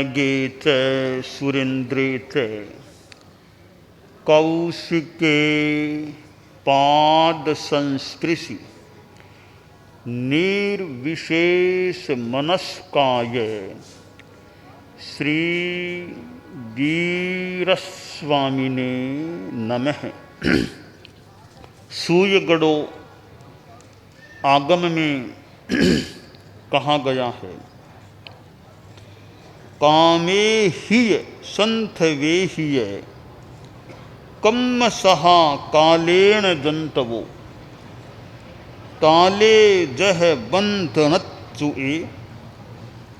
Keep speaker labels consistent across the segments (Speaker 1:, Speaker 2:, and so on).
Speaker 1: नगे च सुरेन्द्रे च कौशिके पाद संस्पृशि निर्विशेष मनस्काय श्री वीरस्वामिने नमः। सूयगढ़ो आगम में कहा गया है, कामे हिय संथवे हिय कम्म सहा कालेन जंतवो ताले जह बंधनत्सुए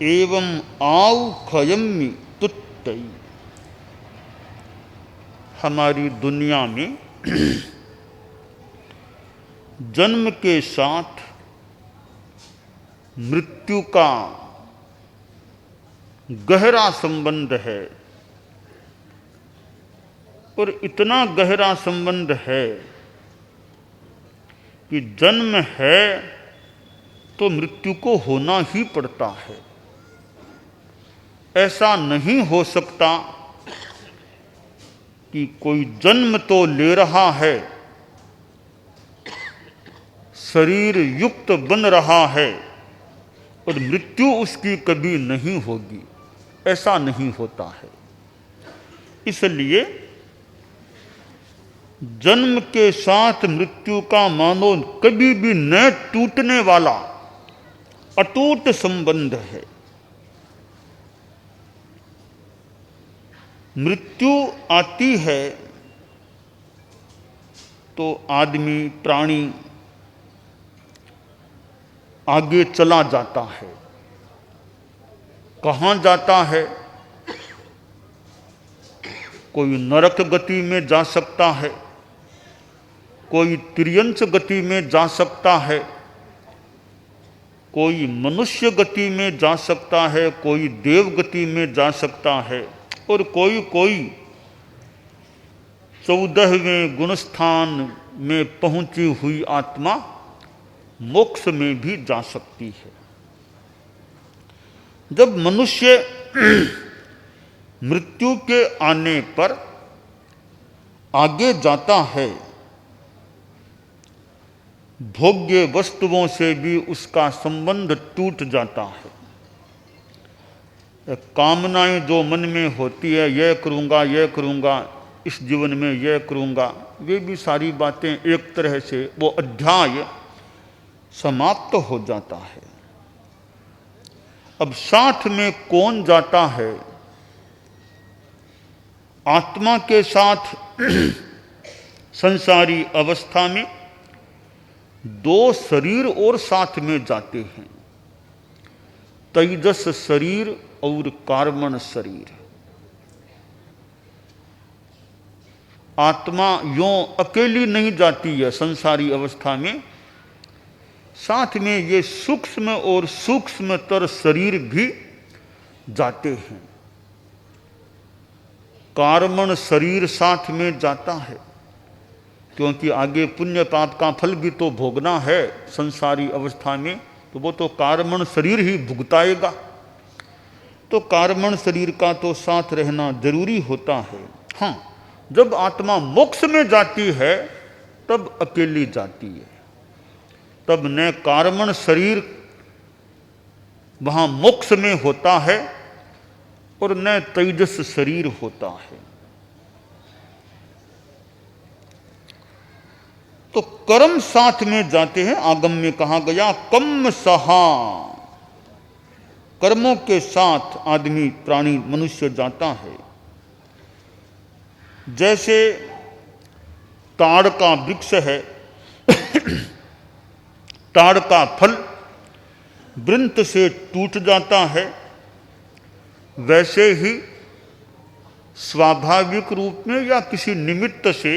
Speaker 1: एवं आउ खयम्मि तुत्तई। हमारी दुनिया में जन्म के साथ मृत्यु का गहरा संबंध है, और इतना गहरा संबंध है कि जन्म है तो मृत्यु को होना ही पड़ता है। ऐसा नहीं हो सकता कि कोई जन्म तो ले रहा है, शरीर युक्त बन रहा है और मृत्यु उसकी कभी नहीं होगी। ऐसा नहीं होता है। इसलिए जन्म के साथ मृत्यु का मानो कभी भी न टूटने वाला अटूट संबंध है। मृत्यु आती है तो आदमी प्राणी आगे चला जाता है। कहाँ जाता है? कोई नरक गति में जा सकता है, कोई तिर्यंच गति में जा सकता है, कोई मनुष्य गति में जा सकता है, कोई देव गति में जा सकता है, और कोई 14वें गुणस्थान में पहुंची हुई आत्मा मोक्ष में भी जा सकती है। जब मनुष्य मृत्यु के आने पर आगे जाता है, भोग्य वस्तुओं से भी उसका संबंध टूट जाता है। कामनाएं जो मन में होती है, यह करूँगा, इस जीवन में यह करूँगा, वे भी सारी बातें एक तरह से वो अध्याय समाप्त हो जाता है। अब साथ में कौन जाता है? आत्मा के साथ संसारी अवस्था में 2 शरीर और साथ में जाते हैं, तेजस शरीर और कार्बन शरीर। आत्मा यों अकेली नहीं जाती है संसारी अवस्था में, साथ में ये सूक्ष्म और सूक्ष्मतर शरीर भी जाते हैं। कार्बन शरीर साथ में जाता है, क्योंकि आगे पुण्य पाप का फल भी तो भोगना है संसारी अवस्था में, तो वो तो कार्बन शरीर ही भुगताएगा। तो कार्बन शरीर का तो साथ रहना जरूरी होता है। हाँ, जब आत्मा मोक्ष में जाती है तब अकेली जाती है। तब न कार्बन शरीर वहाँ मोक्ष में होता है और न तेजस शरीर होता है। तो कर्म साथ में जाते हैं। आगम में कहा गया कम्म सहा, कर्मों के साथ आदमी प्राणी मनुष्य जाता है। जैसे ताड़ का वृक्ष है, ताड़ का फल वृंत से टूट जाता है, वैसे ही स्वाभाविक रूप में या किसी निमित्त से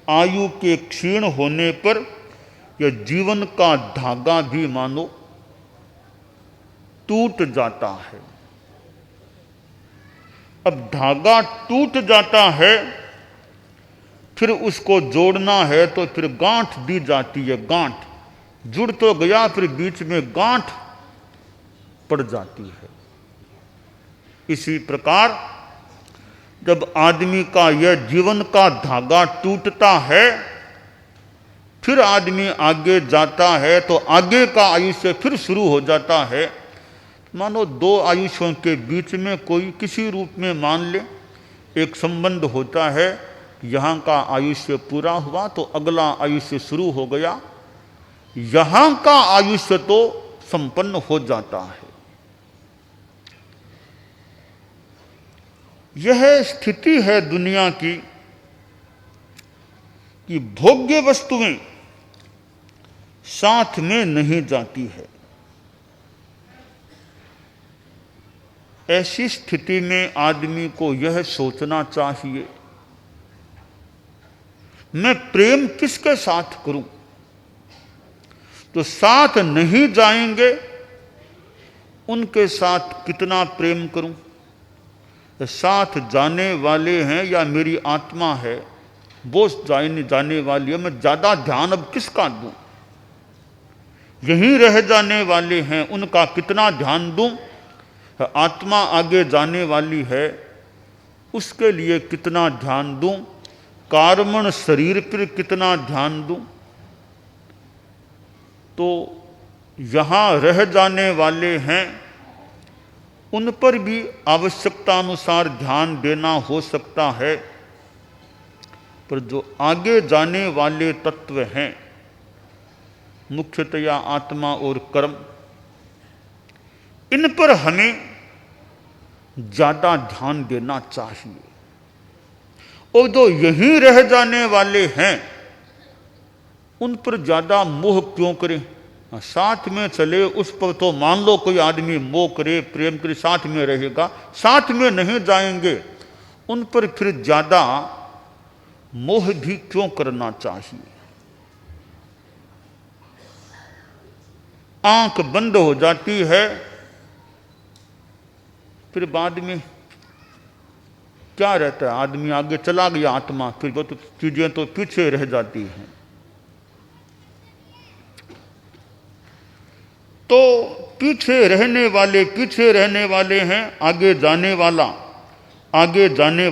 Speaker 1: आयु के क्षीण होने पर यह जीवन का धागा भी मानो टूट जाता है। अब धागा टूट जाता है, फिर उसको जोड़ना है तो फिर गांठ दी जाती है। गांठ जुड़ तो गया, फिर बीच में गांठ पड़ जाती है। इसी प्रकार जब आदमी का यह जीवन का धागा टूटता है, फिर आदमी आगे जाता है, तो आगे का आयुष्य फिर शुरू हो जाता है। मानो दो आयुष्यों के बीच में कोई किसी रूप में मान ले एक संबंध होता है, यहाँ का आयुष्य पूरा हुआ तो अगला आयुष्य शुरू हो गया, यहाँ का आयुष्य तो संपन्न हो जाता है। यह स्थिति है दुनिया की कि भोग्य वस्तुएं साथ में नहीं जाती है। ऐसी स्थिति में आदमी को यह सोचना चाहिए, मैं प्रेम किसके साथ करूं? तो साथ नहीं जाएंगे उनके साथ कितना प्रेम करूं? साथ जाने वाले हैं या मेरी आत्मा है वो जाने वाली है, मैं ज्यादा ध्यान अब किसका दूं? यहीं रह जाने वाले हैं उनका कितना ध्यान दूं? आत्मा आगे जाने वाली है उसके लिए कितना ध्यान दूं? कार्मण शरीर पर कितना ध्यान दूं? तो यहाँ रह जाने वाले हैं उन पर भी आवश्यकता अनुसार ध्यान देना हो सकता है, पर जो आगे जाने वाले तत्व हैं मुख्यतया आत्मा और कर्म, इन पर हमें ज्यादा ध्यान देना चाहिए। और जो यहीं रह जाने वाले हैं उन पर ज्यादा मोह क्यों करें? साथ में चले उस पर तो मान लो कोई आदमी मोह करे, प्रेम करे, साथ में रहेगा, साथ में नहीं जाएंगे उन पर फिर ज्यादा मोह भी क्यों करना चाहिए? आंख बंद हो जाती है, फिर बाद में क्या रहता है? आदमी आगे चला गया आत्मा, फिर वो तो चीजें तो पीछे रह जाती हैं। तो पीछे रहने वाले हैं, आगे जाने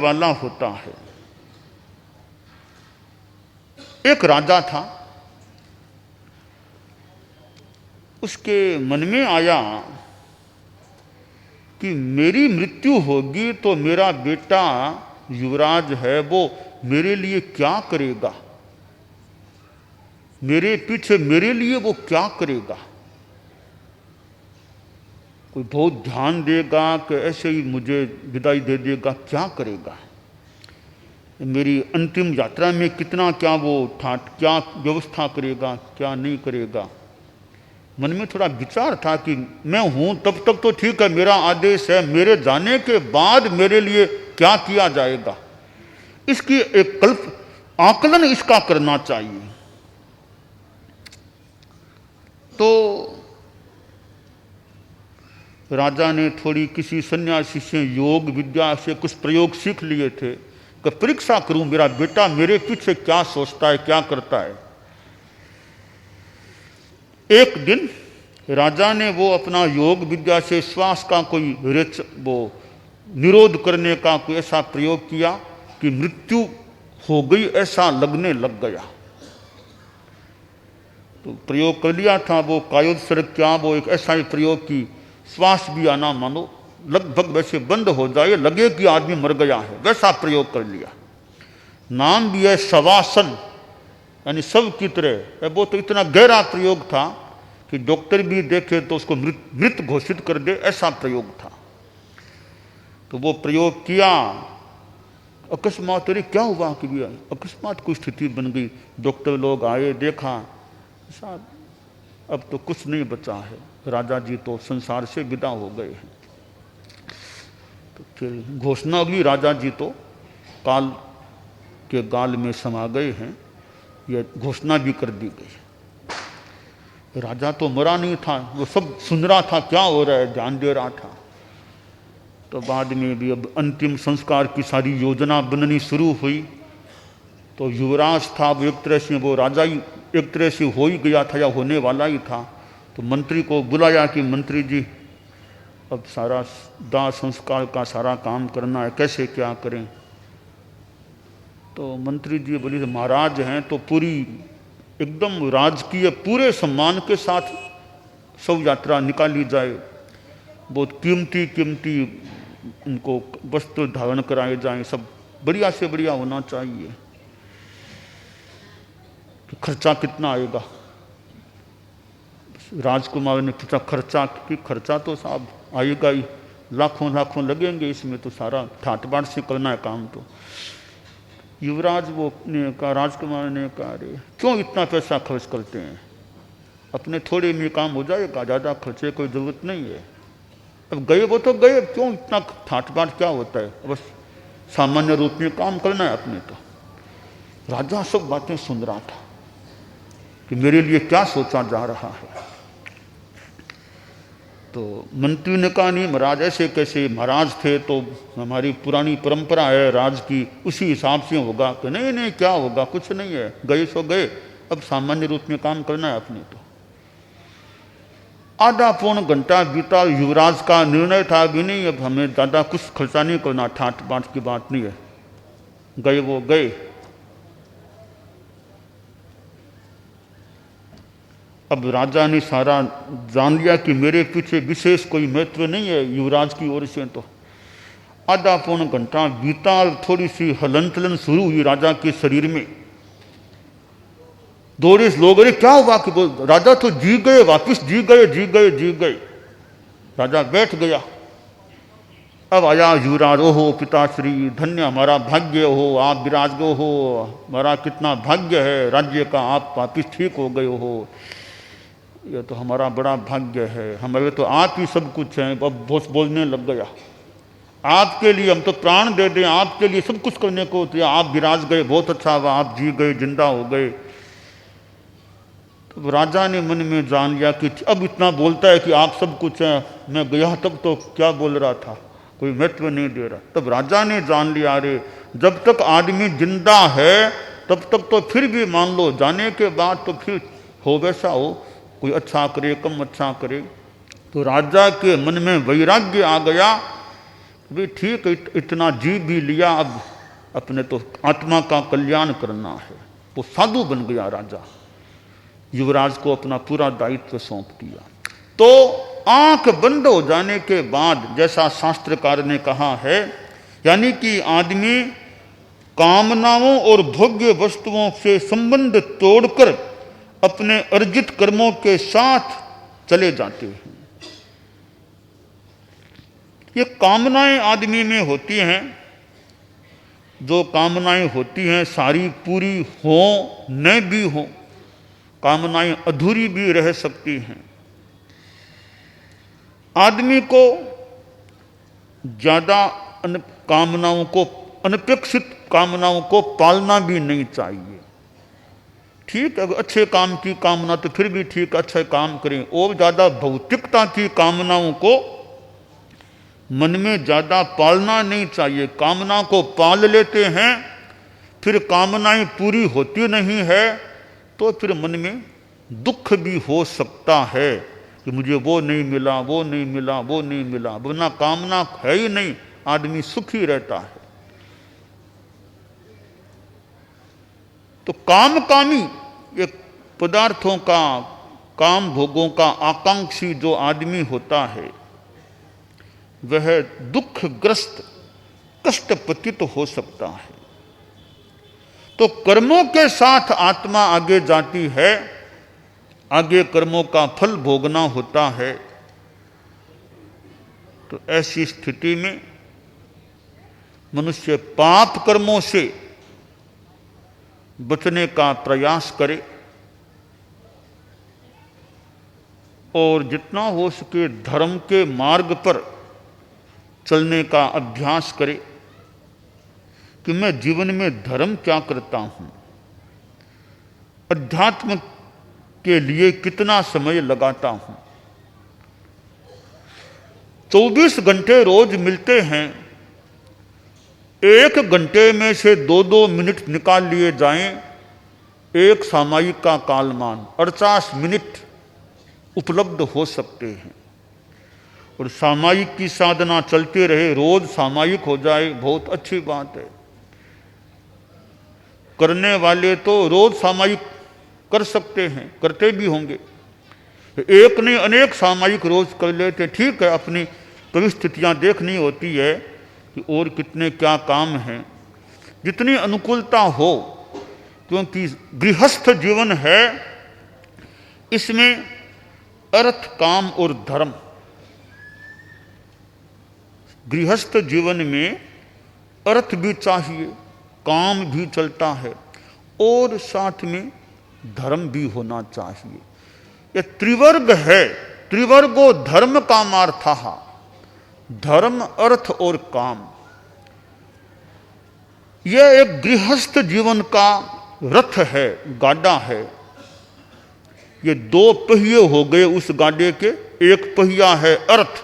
Speaker 1: वाला होता है। एक राजा था, उसके मन में आया कि मेरी मृत्यु होगी तो मेरा बेटा युवराज है वो मेरे लिए क्या करेगा, मेरे पीछे मेरे लिए वो क्या करेगा? कोई बहुत ध्यान देगा कि ऐसे ही मुझे विदाई दे देगा? क्या करेगा? मेरी अंतिम यात्रा में कितना क्या वो क्या व्यवस्था करेगा, क्या नहीं करेगा? मन में थोड़ा विचार था कि मैं हूं तब तक तो ठीक है, मेरा आदेश है, मेरे जाने के बाद मेरे लिए क्या किया जाएगा, इसकी एक आकलन इसका करना चाहिए। तो राजा ने थोड़ी किसी सन्यासी से योग विद्या से कुछ प्रयोग सीख लिए थे कि परीक्षा करूं मेरा बेटा मेरे पीछे क्या सोचता है, क्या करता है। एक दिन राजा ने वो अपना योग विद्या से श्वास का कोई वो निरोध करने का कोई ऐसा प्रयोग किया कि मृत्यु हो गई ऐसा लगने लग गया। तो प्रयोग कर लिया था वो कायोत्सर्ग क्या, वो एक ऐसा ही प्रयोग की श्वास भी आना मानो लगभग वैसे बंद हो जाए, लगे कि आदमी मर गया है, वैसा प्रयोग कर लिया। नाम भी है शवासन, यानी सब की तरह। वो तो इतना गहरा प्रयोग था कि डॉक्टर भी देखे तो उसको मृत घोषित कर दे, ऐसा प्रयोग था। तो वो प्रयोग किया, अकस्मात अरे क्या हुआ कि भी अकस्मात कोई स्थिति बन गई, डॉक्टर लोग आए, देखा साहब अब तो कुछ नहीं बचा है, राजा जी तो संसार से विदा हो गए हैं। तो फिर घोषणा हुई राजा जी तो काल के गाल में समा गए हैं, यह घोषणा भी कर दी गई। राजा तो मरा नहीं था, वो सब सुन रहा था क्या हो रहा है, ध्यान दे रहा था। तो बाद में भी अब अंतिम संस्कार की सारी योजना बननी शुरू हुई। तो युवराज था वो एक तरह से, वो राजा ही एक तरह से हो ही गया था या होने वाला ही था। तो मंत्री को बुलाया कि मंत्री जी अब सारा दाह संस्कार का सारा काम करना है, कैसे क्या करें। तो मंत्री जी बोले महाराज हैं तो पूरी एकदम राजकीय पूरे सम्मान के साथ शव यात्रा निकाली जाए, बहुत कीमती कीमती उनको वस्त्र धारण कराए जाएं, सब बढ़िया से बढ़िया होना चाहिए। तो खर्चा कितना आएगा? राजकुमार ने पूछा खर्चा कि खर्चा तो साहब आएगा ही, लाखों लाखों लगेंगे इसमें, तो सारा ठाट बाट से करना है काम। तो युवराज वो ने कहा, राजकुमार ने कहा अरे क्यों इतना पैसा खर्च करते हैं, अपने थोड़े में काम हो जाएगा, ज़्यादा खर्चे कोई ज़रूरत नहीं है। अब गए वो तो गए, क्यों इतना ठाट बाट क्या होता है, बस सामान्य रूप में काम करना है अपने। तो राजा सब बातें सुन रहा था कि मेरे लिए क्या सोचा जा रहा है। तो मंत्री ने कहा नहीं महाराज ऐसे कैसे, महाराज थे तो हमारी पुरानी परंपरा है राज की, उसी हिसाब से होगा। कि नहीं नहीं क्या होगा, कुछ नहीं है, गए सो गए, अब सामान्य रूप में काम करना है अपने। तो आधा पौन घंटा बीता, युवराज का निर्णय था कि नहीं अब हमें ज़्यादा कुछ खर्चा नहीं करना, ठाट बाट की बात नहीं है। गए वो गए, अब राजा ने सारा जान लिया कि मेरे पीछे विशेष कोई महत्व नहीं है युवराज की ओर से। तो आधा पौन घंटा बीता, थोड़ी सी हलन चलन शुरू हुई राजा के शरीर में। दौड़े लोग, अरे क्या हुआ कि राजा तो जी गए, वापिस जी गए जी गए जी गए। राजा बैठ गया। अब आया युवराज, ओहो पिताश्री धन्य हमारा भाग्य हो, आप विराज गए हो, हमारा कितना भाग्य है राज्य का, आप वापिस ठीक हो गए हो, ये तो हमारा बड़ा भाग्य है, हमारे तो आप ही सब कुछ हैं। अब बॉस बोलने लग गया, आपके लिए हम तो प्राण दे दें, आपके लिए सब कुछ करने को, तो आप विराज गए बहुत अच्छा हुआ, आप जी गए जिंदा हो गए। तो राजा ने मन में जान लिया कि अब इतना बोलता है कि आप सब कुछ हैं, मैं गया तब तो क्या बोल रहा था, कोई महत्व नहीं दे रहा। तब राजा ने जान लिया अरे जब तक आदमी जिंदा है तब तक तो फिर भी मान लो, जाने के बाद तो फिर हो वैसा हो, कोई अच्छा करे कम अच्छा करे। तो राजा के मन में वैराग्य आ गया, भी ठीक इतना जी भी लिया, अब अपने तो आत्मा का कल्याण करना है। वो साधु बन गया राजा, युवराज को अपना पूरा दायित्व सौंप दिया। तो आंख बंद हो जाने के बाद, जैसा शास्त्रकार ने कहा है, यानी कि आदमी कामनाओं और भोग्य वस्तुओं से संबंध तोड़कर अपने अर्जित कर्मों के साथ चले जाते हैं। ये कामनाएं आदमी में होती हैं, जो कामनाएं होती हैं सारी पूरी हो न भी हो, कामनाएं अधूरी भी रह सकती हैं। आदमी को ज्यादा कामनाओं को, अनपेक्षित कामनाओं को पालना भी नहीं चाहिए। ठीक है, अच्छे काम की कामना तो फिर भी ठीक, अच्छा काम करें, और ज्यादा भौतिकता की कामनाओं को मन में ज्यादा पालना नहीं चाहिए। कामना को पाल लेते हैं, फिर कामनाएं पूरी होती नहीं है, तो फिर मन में दुख भी हो सकता है कि मुझे वो नहीं मिला, वो नहीं मिला, वो नहीं मिला। वरना कामना है ही नहीं, आदमी सुखी रहता है। तो कामी, ये पदार्थों का, काम भोगों का आकांक्षी जो आदमी होता है, वह दुखग्रस्त, कष्टपतित हो सकता है। तो कर्मों के साथ आत्मा आगे जाती है, आगे कर्मों का फल भोगना होता है। तो ऐसी स्थिति में मनुष्य पाप कर्मों से बचने का प्रयास करे और जितना हो सके धर्म के मार्ग पर चलने का अभ्यास करे कि मैं जीवन में धर्म क्या करता हूं, अध्यात्म के लिए कितना समय लगाता हूं। 24 घंटे रोज मिलते हैं, 1 घंटे में से 2-2 मिनट निकाल लिए जाएं, एक सामायिक का कालमान 48 मिनट उपलब्ध हो सकते हैं। और सामायिक की साधना चलते रहे, रोज सामायिक हो जाए, बहुत अच्छी बात है। करने वाले तो रोज सामायिक कर सकते हैं, करते भी होंगे, एक नहीं अनेक सामायिक रोज कर लेते, ठीक है। अपनी परिस्थितियां देखनी होती है कि और कितने क्या काम हैं, जितनी अनुकूलता हो, क्योंकि गृहस्थ जीवन है, इसमें अर्थ, काम और धर्म, गृहस्थ जीवन में अर्थ भी चाहिए, काम भी चलता है और साथ में धर्म भी होना चाहिए। यह त्रिवर्ग है, त्रिवर्गो धर्म कामार्थः, धर्म, अर्थ और काम। यह एक गृहस्थ जीवन का रथ है, गाड़ा है। ये दो पहिए हो गए उस गाड़े के, एक पहिया है अर्थ,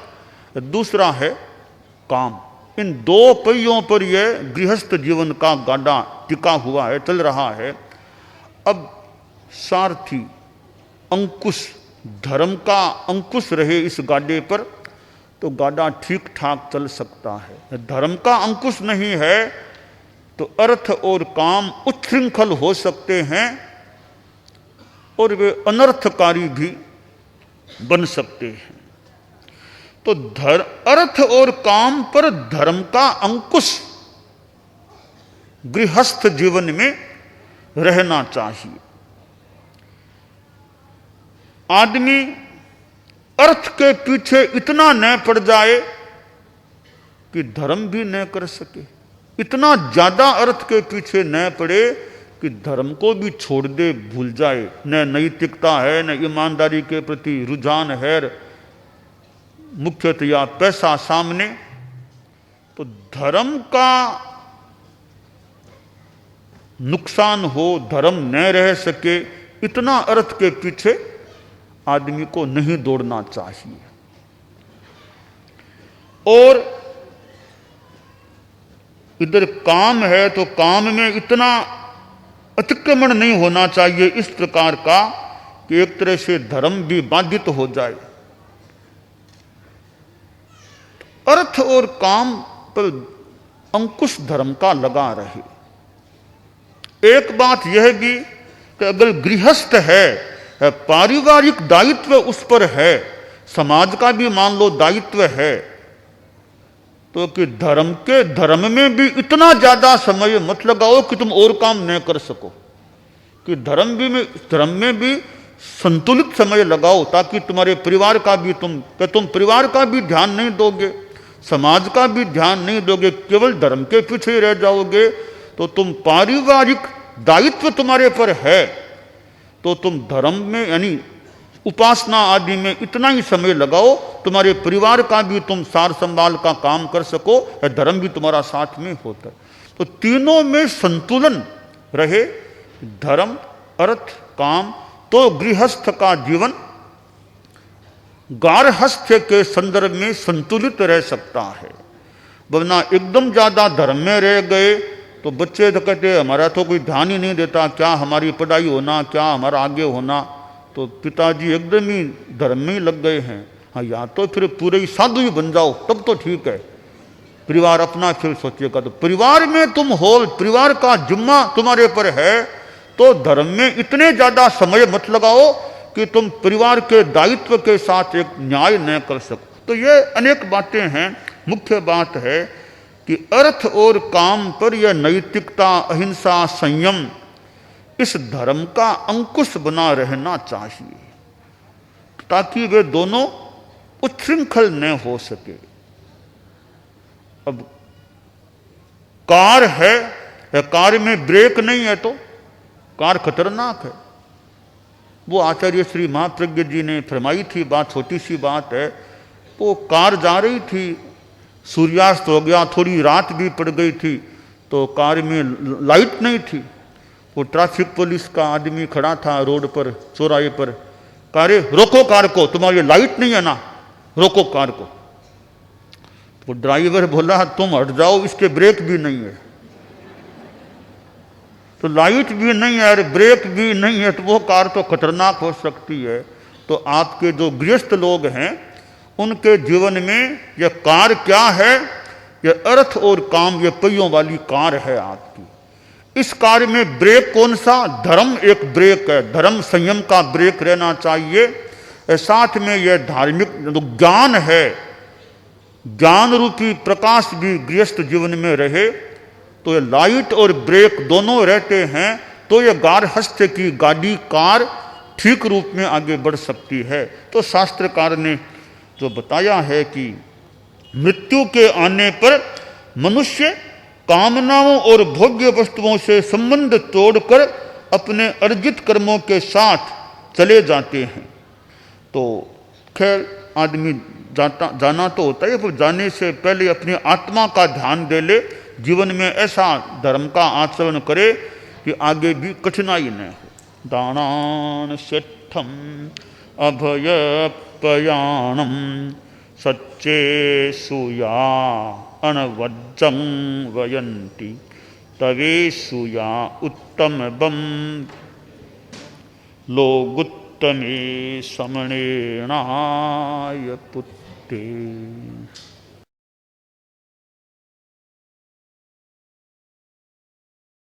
Speaker 1: दूसरा है काम। इन दो पहियों पर यह गृहस्थ जीवन का गाड़ा टिका हुआ है, चल रहा है। अब सारथी, अंकुश, धर्म का अंकुश रहे इस गाड़े पर तो गाड़ा ठीक ठाक चल सकता है। धर्म का अंकुश नहीं है तो अर्थ और काम उच्छृंखल हो सकते हैं और वे अनर्थकारी भी बन सकते हैं। तो अर्थ और काम पर धर्म का अंकुश गृहस्थ जीवन में रहना चाहिए। आदमी अर्थ के पीछे इतना न पड़ जाए कि धर्म भी न कर सके, इतना ज्यादा अर्थ के पीछे न पड़े कि धर्म को भी छोड़ दे, भूल जाए। न नैतिकता है, न ईमानदारी के प्रति रुझान है, मुख्यतया पैसा सामने। तो धर्म का नुकसान हो, धर्म न रह सके, इतना अर्थ के पीछे आदमी को नहीं दौड़ना चाहिए। और इधर काम है तो काम में इतना अतिक्रमण नहीं होना चाहिए इस प्रकार का कि एक तरह से धर्म भी बाधित हो जाए। अर्थ और काम पर अंकुश धर्म का लगा रहे। एक बात यह भी कि अगर गृहस्थ है, पारिवारिक दायित्व उस पर है, समाज का भी मान लो दायित्व है, तो कि धर्म में भी इतना ज्यादा समय मत लगाओ कि तुम और काम न कर सको। कि धर्म में भी संतुलित समय लगाओ ताकि तुम्हारे परिवार का भी तुम परिवार का भी ध्यान नहीं दोगे, समाज का भी ध्यान नहीं दोगे, केवल धर्म के पीछे ही रह जाओगे, तो तुम पारिवारिक दायित्व तुम्हारे पर है तो तुम धर्म में यानी उपासना आदि में इतना ही समय लगाओ, तुम्हारे परिवार का भी तुम सार संभाल का काम कर सको, धर्म भी तुम्हारा साथ में होता है। तो तीनों में संतुलन रहे, धर्म, अर्थ, काम, तो गृहस्थ का जीवन गार्हस्थ्य के संदर्भ में संतुलित रह सकता है। वरना एकदम ज्यादा धर्म में रह गए तो बच्चे तो कहते हमारा तो कोई ध्यान ही नहीं देता, क्या हमारी पढ़ाई होना, क्या हमारा आगे होना। तो पिताजी एकदम ही धर्म में ही लग गए हैं। हाँ, या तो फिर पूरे ही साधु ही बन जाओ तब तो ठीक है, परिवार अपना फिर सोचेगा। तो परिवार में तुम हो, परिवार का जिम्मा तुम्हारे पर है, तो धर्म में इतने ज्यादा समय मत लगाओ कि तुम परिवार के दायित्व के साथ एक न्याय न कर सको। तो ये अनेक बातें हैं। मुख्य बात है कि अर्थ और काम पर यह नैतिकता, अहिंसा, संयम, इस धर्म का अंकुश बना रहना चाहिए ताकि वे दोनों उच्छृंखल न हो सके। अब कार है, कार में ब्रेक नहीं है तो कार खतरनाक है। वो आचार्य श्री महाप्रज्ञ जी ने फरमाई थी बात, छोटी सी बात है। वो कार जा रही थी, सूर्यास्त हो गया, थोड़ी रात भी पड़ गई थी, तो कार में लाइट नहीं थी। वो ट्रैफिक पुलिस का आदमी खड़ा था रोड पर, चौराहे पर, कारे रोको कार को, तुम्हारी लाइट नहीं है ना, रोको कार को। वो ड्राइवर बोला तुम हट जाओ, इसके ब्रेक भी नहीं है। तो लाइट भी नहीं है और ब्रेक भी नहीं है तो वो कार तो खतरनाक हो सकती है। तो आपके जो गृहस्थ लोग हैं उनके जीवन में यह कार क्या है? यह अर्थ और काम, ये पहियों वाली कार है आपकी। इस कार में ब्रेक कौन सा? धर्म एक ब्रेक है, धर्म संयम का ब्रेक रहना चाहिए। साथ में यह धार्मिक जो ज्ञान है, ज्ञान रूपी प्रकाश भी गृहस्थ जीवन में रहे तो ये लाइट और ब्रेक दोनों रहते हैं तो ये गारहस्थ की गाड़ी कार ठीक रूप में आगे बढ़ सकती है। तो शास्त्रकार ने जो बताया है कि मृत्यु के आने पर मनुष्य कामनाओं और भोग्य वस्तुओं से संबंध तोड़कर अपने अर्जित कर्मों के साथ चले जाते हैं। तो खैर आदमी जाना तो होता है, पर जाने से पहले अपनी आत्मा का ध्यान दे ले, जीवन में ऐसा धर्म का आचरण करे कि आगे भी कठिनाई न हो। दानान सेठम अभयपयाणम सच्चे सुया अनवज्जं वयंती तवे सुया उत्तम बम लोगुत्तमे समणेनाय पुत्ते।